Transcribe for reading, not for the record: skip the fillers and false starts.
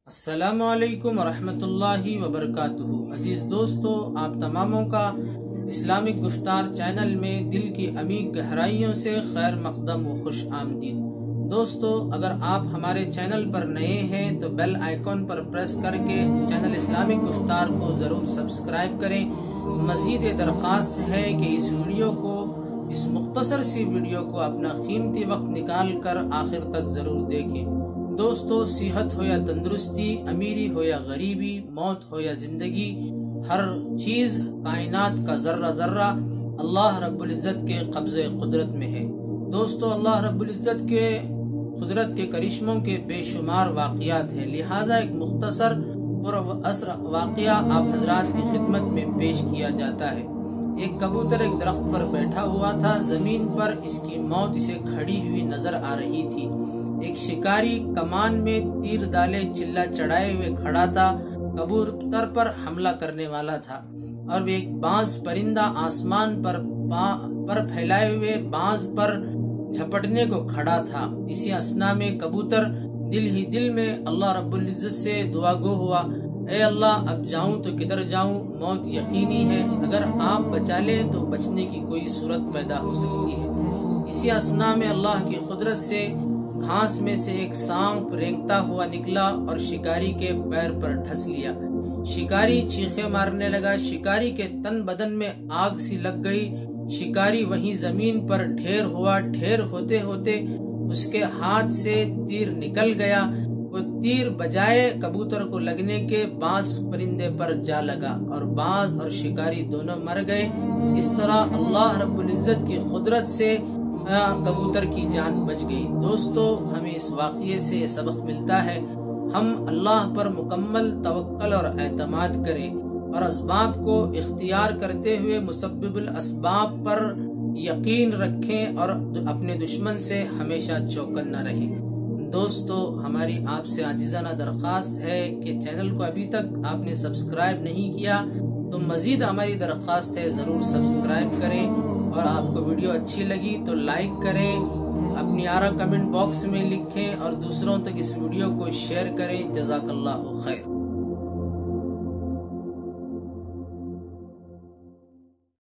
السلام علیکم ورحمۃ اللہ وبرکاتہ۔ عزیز دوستو، آپ تماموں کا اسلامک گفتار چینل میں دل کی عمیق گہرائیوں سے خیر مقدم و خوش آمدید۔ دوستو، اگر آپ ہمارے چینل پر نئے ہیں تو بیل آئیکن پر پریس کر کے چینل اسلامک گفتار کو ضرور سبسکرائب کریں۔ مزید درخواست ہے کہ اس مختصر سی ویڈیو کو اپنا قیمتی وقت نکال کر آخر تک ضرور دیکھیں۔ دوستو، صحت ہو یا تندرستی، امیری ہو یا غریبی، موت ہو یا زندگی، ہر چیز کائنات کا ذرہ ذرہ اللہ رب العزت کے قبضے قدرت میں ہے۔ دوستو، اللہ رب العزت کے قدرت کے کرشموں کے بے شمار واقعات ہیں، لہٰذا ایک مختصر پر اثر واقعہ آپ حضرات کی خدمت میں پیش کیا جاتا ہے۔ ایک کبوتر ایک درخت پر بیٹھا ہوا تھا، زمین پر اس کی موت اسے کھڑی ہوئی نظر آ رہی تھی۔ ایک شکاری کمان میں تیر دالے چلا چڑھائے ہوئے کھڑا تھا، کبوتر پر حملہ کرنے والا تھا، اور ایک باز پرندہ آسمان پر پھیلائے ہوئے باز پر جھپٹنے کو کھڑا تھا۔ اسی اثنا میں کبوتر دل ہی دل میں اللہ رب العزت سے دعا گو ہوا، اے اللہ، اب جاؤں تو کدھر جاؤں، موت یقینی ہے، اگر آپ بچا لے تو بچنے کی کوئی صورت پیدا ہو سکتی ہے۔ اسی اثنا میں اللہ کی قدرت سے گھاس میں سے ایک سانپ رینگتا ہوا نکلا اور شکاری کے پیر پر ڈھس لیا۔ شکاری چیخے مارنے لگا، شکاری کے تن بدن میں آگ سی لگ گئی۔ شکاری وہیں زمین پر ڈھیر ہوا، ڈھیر ہوتے ہوتے اس کے ہاتھ سے تیر نکل گیا۔ وہ تیر بجائے کبوتر کو لگنے کے باز پرندے پر جا لگا اور باز اور شکاری دونوں مر گئے۔ اس طرح اللہ رب العزت کی قدرت سے کبوتر کی جان بچ گئی۔ دوستو، ہمیں اس واقعے سے سبق ملتا ہے، ہم اللہ پر مکمل توکل اور اعتماد کریں اور اسباب کو اختیار کرتے ہوئے مسبب الاسباب پر یقین رکھیں اور اپنے دشمن سے ہمیشہ چوکن نہ رہیں۔ دوستو، ہماری آپ سے عاجزانہ درخواست ہے کہ چینل کو ابھی تک آپ نے سبسکرائب نہیں کیا تو مزید ہماری درخواست ہے ضرور سبسکرائب کریں، اور آپ کو ویڈیو اچھی لگی تو لائک کریں، اپنی آرا کمنٹ باکس میں لکھیں اور دوسروں تک اس ویڈیو کو شیئر کریں۔ جزاک اللہ خیر۔